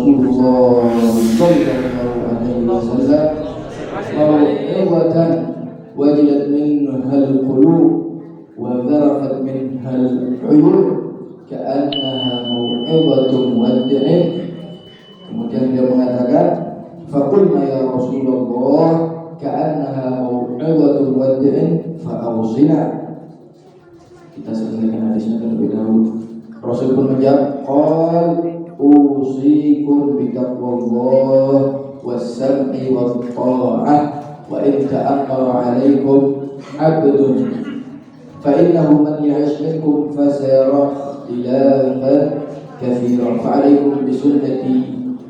Rasulullah sallallahu alaihi wasallam mau'izatan wajilat minha al-qulub wa zarafat minha al-uyun ka'annaha mau'izatun muwaddi'in. Kemudian dia mengatakan, faqulna ya Rasulullah ka'annaha mau'izatun muwaddi'in fa'awsina. Kita selesaikan hadisnya terlebih dahulu. Rasul pun menjawab, qal usikum bitaqwallah was-sam'i wat-tha'ah wa in ta'ammara 'alaikum 'abdun fa innahu man ya'ish minkum fasayara ikhtilafan katsiran fa 'alaikum bi sunnati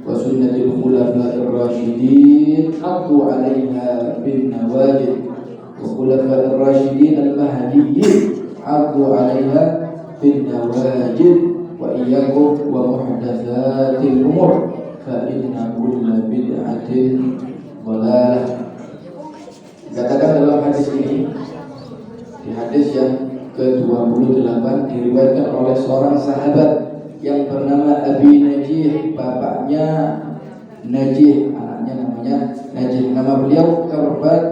wa sunnati al-khulafa'ir rasyidin 'addu 'alaiha bin nawajid wa khulafa'ir rasyidin al-mahdiyyin 'addu 'alaiha bin nawajid wa iyyakum wa muhdatsatil umur fa inna kulla bid'atin dhalalah. Dikatakan dalam hadis ini, di hadis yang ke-28 diriwayatkan oleh seorang sahabat yang bernama Abi Najih, bapaknya Najih, anaknya namanya Najih. Nama beliau Karbad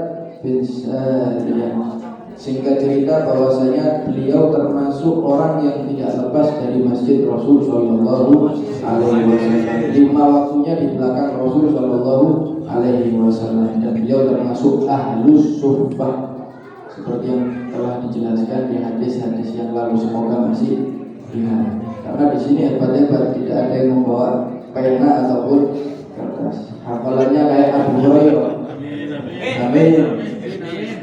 bin Sariyah. Singkat cerita bahwasanya beliau termasuk orang yang tidak lepas dari masjid Rasul Sallallahu Alaihi Wasallam. 5 waktunya di belakang Rasul Sallallahu Alaihi Wasallam, dan beliau termasuk ahlus suffah seperti yang telah dijelaskan di hadis-hadis yang lalu. Semoga masih ingat. Karena di sini hebat-hebat, tidak ada yang membawa pena ataupun kertas. Hafalannya kayak Abu Hurairah. Amin.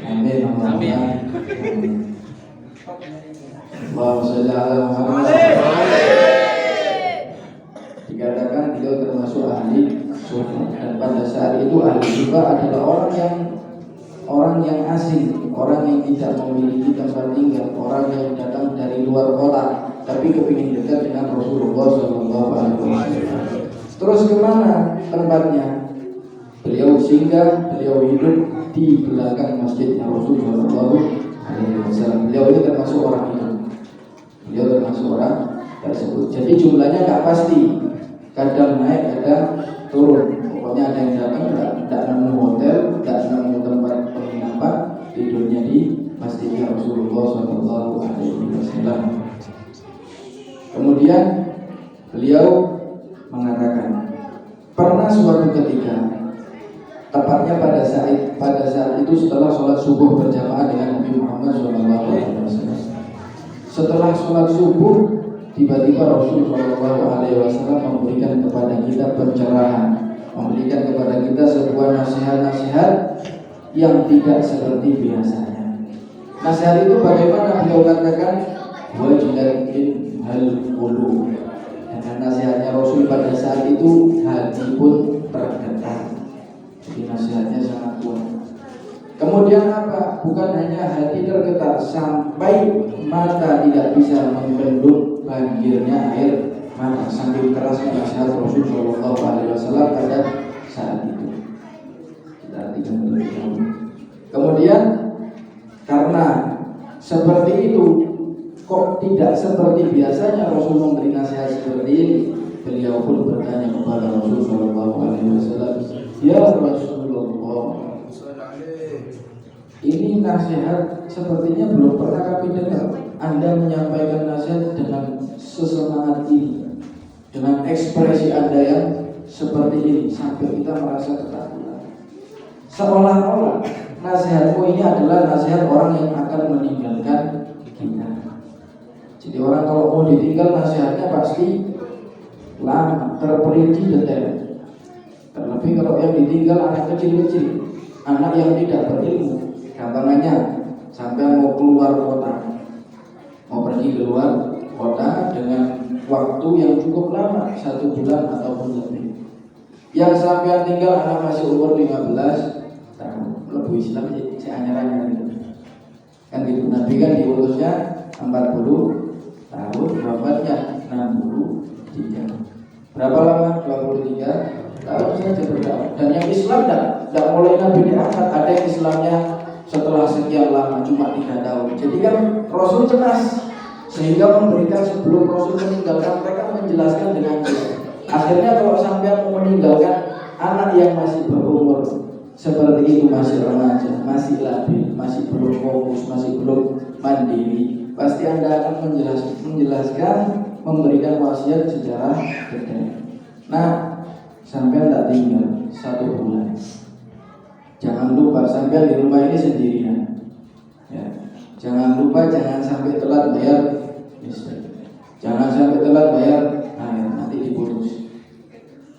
Amin. Amin. Allahumma shalli ala Muhammad. Dikatakan beliau termasuk ahli sunnah, dan pada saat itu ahli sunnah adalah orang yang asing, orang yang tidak memiliki tempat tinggal, orang yang datang dari luar kota tapi kepingin dekat dengan Rasulullah Sallallahu Alaihi Wasallam. Terus kemana tempatnya? Beliau singgah, beliau hidup di belakang masjidnya Rasulullah Sallallahu Alaihi Wasallam. Beliau itu termasuk orang itu. Beliau termasuk orang tersebut. Jadi jumlahnya nggak pasti, kadang naik, kadang turun. Pokoknya ada yang datang, tidak nemu hotel, tidak nemu tempat penginapan, tidurnya di masjidnya Rasulullah Sallallahu Alaihi Wasallam. Kemudian beliau mengatakan, pernah suatu ketika, tepatnya pada saat itu setelah sholat subuh berjamaah dengan Nabi Muhammad SAW. Setelah sholat subuh, tiba-tiba Rasul SAW memberikan kepada kita pencerahan, memberikan kepada kita sebuah nasihat-nasihat yang tidak seperti biasanya. Nasihat itu bagaimana? Beliau katakan, wajilatin hal qulub. Dengan nasihatnya Rasul pada saat itu, hati pun tergetar. Jadi nasihatnya sangat kuat. Kemudian apa? Bukan hanya hati tergetar, sampai mata tidak bisa membendung banjirnya air mata, saking kerasnya nasihat Rasul Sallallahu Alaihi Wasallam pada saat itu. Kita artikan dulu. Kemudian karena seperti itu, kok tidak seperti biasanya Rasul memberi nasihat seperti ini, beliau pun bertanya kepada Rasul Sallallahu Alaihi Wasallam, ya Rasulullah, ini nasihat sepertinya belum pernah kami dengar. Anda menyampaikan nasihat dengan sesemangat ini, dengan ekspresi Anda yang seperti ini, sampai kita merasa ketakutan. Seolah-olah nasihatmu ini adalah nasihat orang yang akan meninggalkan kita. Jadi orang kalau mau ditinggal, nasihatnya pasti lama, terperinci detail. Terlebih kalau yang ditinggal anak kecil-kecil, anak yang tidak berilmu. Gampangannya, sampai mau keluar kota, mau pergi keluar kota dengan waktu yang cukup lama, 1 bulan ataupun lebih. Yang sampai tinggal anak masih umur 15 tahun, lebih Islam si anyar-anyar itu. Kan gitu, Nabi kan diutusnya 40 tahun, wafatnya 63. Berapa lama? 23 tahun saja berdakwah. Dan yang Islam tidak mulai Nabi diangkat, ada yang Islamnya setelah sekian lama, cuma 3 tahun. Jadi kan Rasul cemas, sehingga memberikan sebelum Rasul meninggalkan mereka, menjelaskan dengan jelas. Akhirnya kalau sampai mau meninggalkan anak yang masih berumur seperti itu, masih remaja, masih labil, masih belum fokus, masih belum mandiri, pasti Anda akan menjelaskan, memberikan wasiat secara detail. Nah, sampai tidak tinggal 1 bulan. Jangan lupa sampai di rumah ini sendirian. Ya. Jangan lupa jangan sampai telat bayar listrik. Jangan sampai telat bayar air, nanti diputus.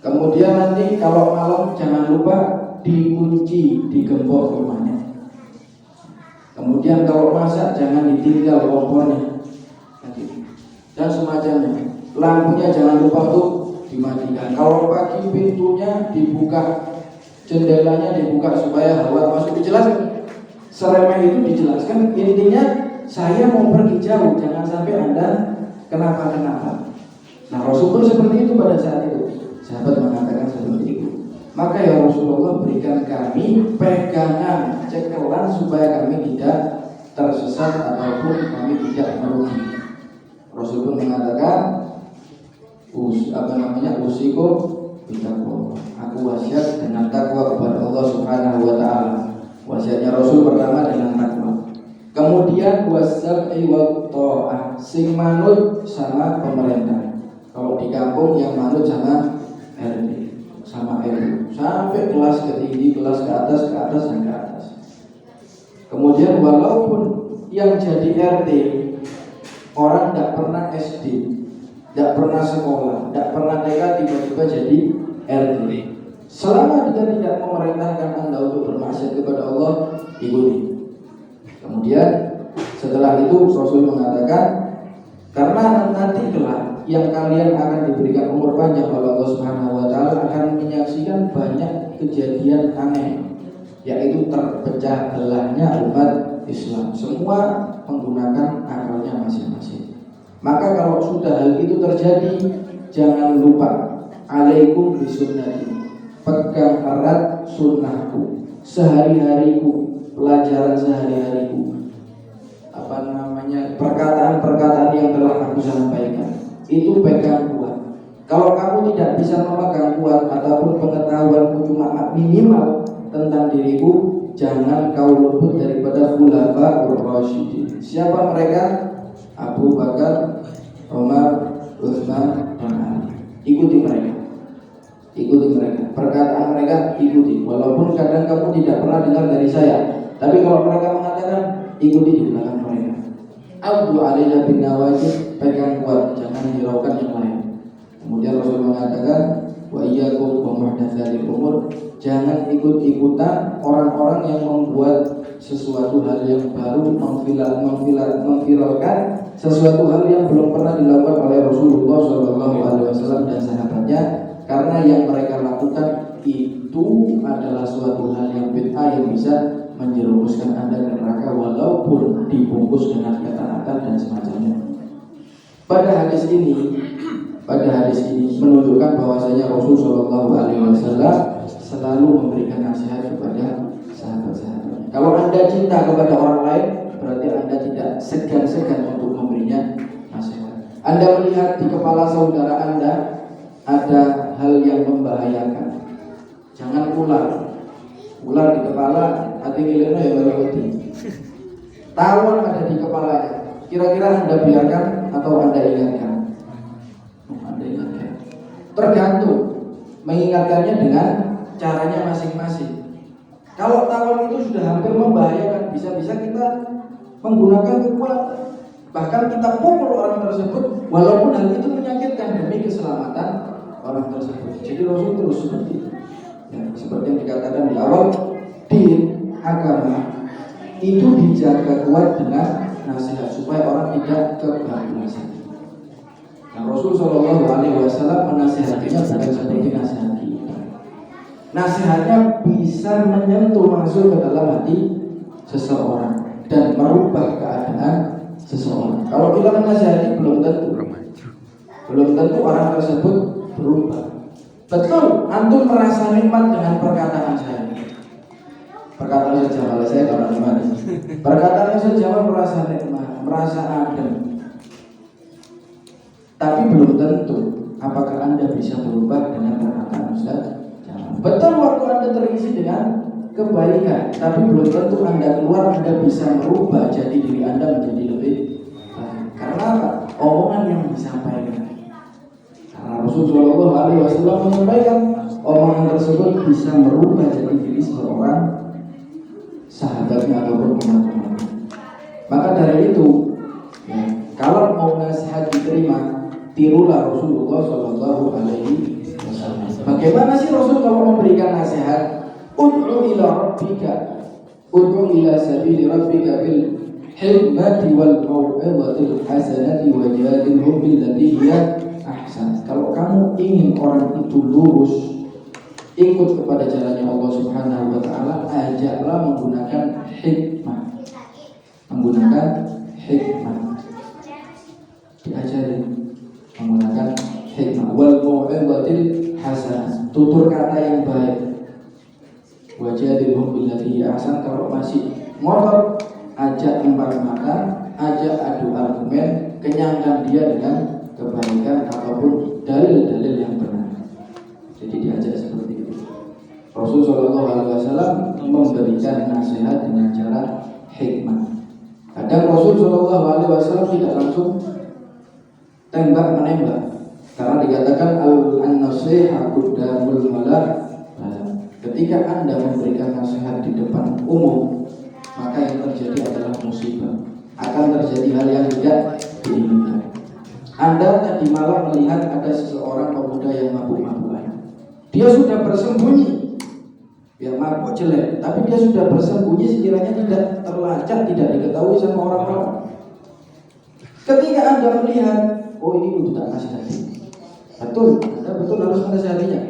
Kemudian nanti kalau malam jangan lupa dikunci, digembok rumahnya. Kemudian kalau masak jangan ditinggal kompornya dan semacamnya. Lampunya jangan lupa untuk dimatikan. Kalau pagi pintunya dibuka, jendelanya dibuka supaya hawa masuk. Dijelaskan, seremeh itu dijelaskan. Intinya saya mau pergi jauh, jangan sampai Anda kenapa-kenapa. Nah, Rasul pun seperti itu pada saat itu. Sahabat mengatakan seperti itu. Maka ya Rasulullah, berikan kami pegangan, cekelan supaya kami tidak tersesat ataupun kami tidak merugi. Rasul pun mengatakan, usikum bitaqwa. Aku wasiat dengan takwa kepada Allah Subhanahu wa taala. Wasiatnya Rasul pertama dengan takwa. Kemudian wasab'i wa ta'ah, sing manut sama pemerintah. Kalau di kampung yang manut sama RT, sama RW, sampai kelas ketinggi, kelas ke atas dan ke atas. Kemudian walaupun yang jadi RT orang tidak pernah SD, tidak pernah sekolah, tidak pernah TK, tiba-tiba jadi RT, selama dia tidak memerintahkan Anda untuk bermaksiat kepada Allah, ikuti. Kemudian setelah itu Rasul mengatakan, karena nanti kelak yang kalian akan diberikan umur panjang oleh Allah Subhanahu wa taala akan menyaksikan banyak kejadian aneh, yaitu terpecah belahnya umat Islam. Semua menggunakan akalnya masing-masing. Maka kalau sudah hal itu terjadi, jangan lupa alaikum bisunnati, pegang erat sunnahku, sehari-hariku, pelajaran sehari-hariku, perkataan-perkataan yang telah aku sampaikan, itu pegang kuat. Kalau kamu tidak bisa memegang kuat ataupun pengetahuanmu cuma minimal tentang diriku, jangan kau luput daripada khulafaur rasyidin. Siapa mereka? Abu Bakar, Umar, Utsman, dan Ali. Ikuti mereka. Ikuti mereka. Perkataan mereka ikuti. Walaupun kadang kamu tidak pernah dengar dari saya, tapi kalau mereka mengatakan, ikuti di belakang mereka. Abdu alaiha bin nawajib, pegang kuat, jangan hiraukan yang lain. Kemudian Rasul mengatakan, wa iyyakum wa muhdatsatil umur, jangan ikut-ikutan orang-orang yang membuat sesuatu hal yang baru, memviralkan sesuatu hal yang belum pernah dilakukan oleh Rasulullah SAW dan sahabatnya, karena yang mereka lakukan itu adalah suatu hal yang bid'ah yang bisa menjerumuskan Anda ke neraka walaupun dibungkus dengan ketaatan dan semacamnya. Pada hadis ini menunjukkan bahwasanya Rasulullah SAW selalu memberikan nasihat kepada sahabat-sahabatnya. Kalau Anda cinta kepada orang lain, berarti Anda tidak segan-segan untuk memberinya nasihat. Anda melihat di kepala saudara Anda ada hal yang membahayakan, jangan ular di kepala, hati milihnya ya berarti. Tawon ada di kepalanya, kira-kira Anda biarkan atau Anda ingatkan? Anda ingatkan. Tergantung mengingatkannya dengan caranya masing-masing. Kalau tawon itu sudah hampir membahayakan, bisa-bisa kita menggunakan kekuatan, bahkan kita pukul orang tersebut, walaupun hal itu menyakitkan demi keselamatan orang tersebut. Jadi Rasul terus seperti itu. Ya, seperti yang dikatakan di awal, din agama itu dijaga kuat dengan nasihat supaya orang tidak kebablasan. Nah, Rasul SAW menasihatinya bukan seperti nasihat kita. Nasihatnya bisa menyentuh langsung ke dalam hati seseorang dan merubah keadaan seseorang. Kalau kita menasihati belum tentu orang tersebut berubah. Betul, antum merasa nikmat dengan perkataan saya. Perkataan sejawat saya kalau nikmat. Perkataan sejawat merasa nikmat, merasa adem. Tapi belum tentu apakah Anda bisa berubah dengan perkataan Ustaz? Jangan. Betul waktu Anda terisi dengan kebaikan, tapi belum tentu Anda keluar Anda bisa merubah jadi diri Anda menjadi lebih baik. Karena apa? Omongan yang disampaikan. Karena Rasulullah SAW menyampaikan omongan tersebut bisa merubah jadi diri seseorang, sahabatnya ataupun umat-umat. Maka dari itu, ya, kalau mau nasihat diterima, tirulah Rasulullah SAW. Bagaimana sih Rasul kalau memberikan nasihat? Ud'u ila rabbika, ud'u ila sabili rabbika bil hikmati wal mau'izatil hasanati wajadilhum billati hiya ahsan. Kalau kamu ingin orang itu lurus, ikut kepada jalannya Allah Subhanahu wa taala, ajaklah menggunakan hikmah. Menggunakan hikmah. Diajari menggunakan hikmah wal mau'izatil hasanah, tutur kata yang baik. Wajadilhum billati ahsan. Kalau masih ngotot, ajak lempar makan, ajak adu argumen, kenyangkan dia dengan kebaikan ataupun dalil-dalil yang benar. Jadi diajak seperti itu. Rasulullah SAW memberikan nasihat dengan cara hikmah. Kadang Rasulullah SAW tidak langsung tembak menembak, karena dikatakan an-nasiha qudamul malak. Ketika Anda memberikan nasihat di depan umum, maka yang terjadi adalah musibah. Akan terjadi hal yang tidak diinginkan. Anda tadi malam melihat ada seseorang pemuda yang mabuk-mabukan. Dia sudah bersembunyi. Ya, mabuk jelek, tapi dia sudah bersembunyi sekiranya tidak terlacak, tidak diketahui sama orang-orang. Ketika Anda melihat, oh ini untuk tak nasihati. Betul, Anda betul harus menasihatinya.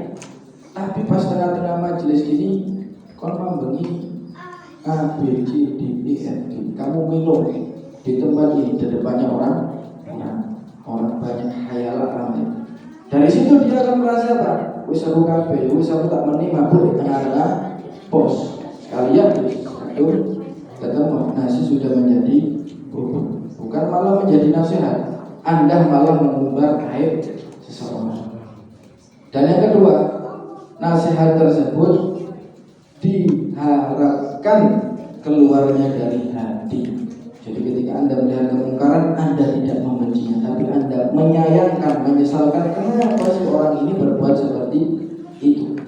Tapi pas tengah-tengah majelis ini, kau membengi A, B, C, D, E, F, G. Kamu minum di tempat ini, di depannya orang banyak khayalan ramai. Dari situ dia akan merasa apa? Wis seru kabeh, wis aku tak meni mabuk di tengah-tengah pos. Kalian itu ketemu nasi sudah menjadi bubur. Bukan malah menjadi nasihat. Anda malah mengumbar aib seseorang. Dan yang kedua, nasihat tersebut diharapkan keluarnya dari hati. Jadi ketika Anda melihat kemungkaran, Anda tidak membencinya, tapi Anda menyayangkan, menyesalkan kenapa si orang ini berbuat seperti itu.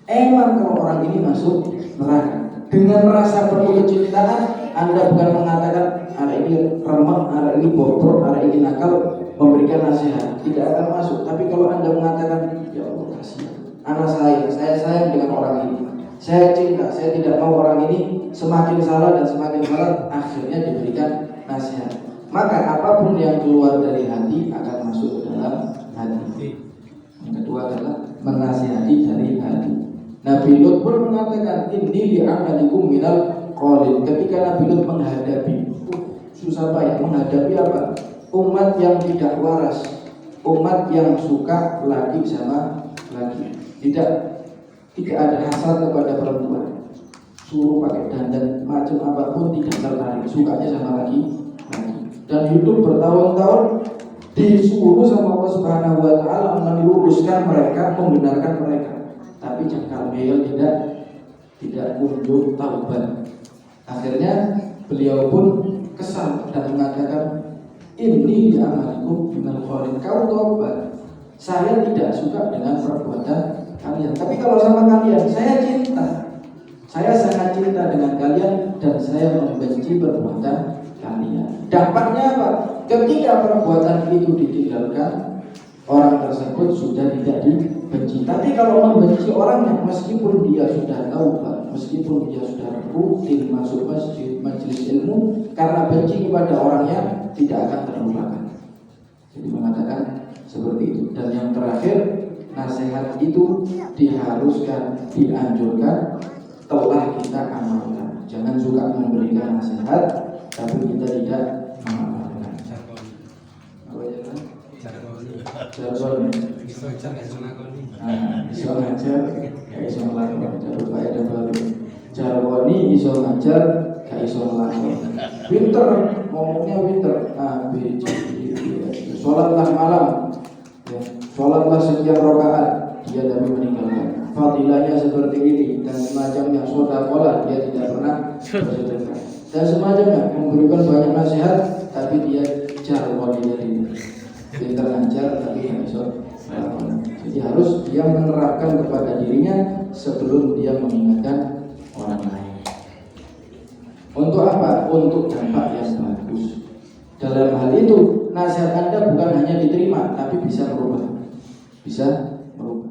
Emang kalau orang ini masuk neraka, dengan rasa penuh kecintaan, Anda bukan mengatakan arek ini remeh, arek ini bobrok, arek ini nakal, memberikan nasihat, tidak akan masuk. Tapi kalau Anda mengatakan, ya Allah kasihan anak saya sayang dengan orang ini, saya cinta, saya tidak mau orang ini semakin salah dan semakin salah, akhirnya diberikan nasihat. Maka apapun yang keluar dari hati akan masuk ke dalam hati. Yang kedua adalah menasihati dari hati. Nabi Lut pun mengatakan, inni li'amalikum minal qalin. Ketika Nabi Lut menghadapi susah payah, menghadapi apa? Umat yang tidak waras, umat yang suka laki sama laki. Tidak ada hasrat kepada perempuan, suruh pakai dandan macam apapun tidak tertarik, sukanya sama laki. Dan hidup bertahun-tahun disuruh sama Allah Subhanahu wa taala meluruskan mereka, membenarkan mereka. Tapi jangkal beliau tidak kunjung taubat. Akhirnya beliau pun kesal dan mengatakan, ini amalikum minal qalin. Kau taubat. Saya tidak suka dengan perbuatan kalian, tapi kalau sama kalian saya cinta, saya sangat cinta dengan kalian dan saya membenci perbuatan kalian. Dampaknya apa? Ketika perbuatan itu ditinggalkan, orang tersebut sudah tidak dibenci. Tapi kalau membenci orangnya, meskipun dia sudah taubat, meskipun dia sudah rutin masuk masjid, majelis ilmu, karena benci kepada orangnya tidak akan terlupakan. Jadi mengatakan seperti itu. Dan yang terakhir, nasihat itu diharuskan, dianjurkan telah kita amalkan. Jangan suka memberikan nasihat tapi kita tidak mengamalkan. Apa ya kan? Jargon. Iso ngajar, gak iso ngelakon. Jargon faedah baru. Jargoni iso ngajar, gak iso ngelakon. Pinter, ngomongnya pinter. A, B, C, D, E, F. Sholatlah malam. Ya. sekian rakaat, dia tapi meninggalkan. Fadilahnya seperti ini dan semacamnya, sodakolah, dia tidak pernah bersedekah dan semacamnya, memberikan banyak nasihat tapi dia jarwali dari pintar ngajar tapi nggak bisa melakukan. Jadi harus dia menerapkan kepada dirinya sebelum dia mengingatkan orang lain. Untuk apa? Untuk dampak yang bagus. Dalam hal itu nasihat Anda bukan hanya diterima tapi bisa merubah, bisa merubah.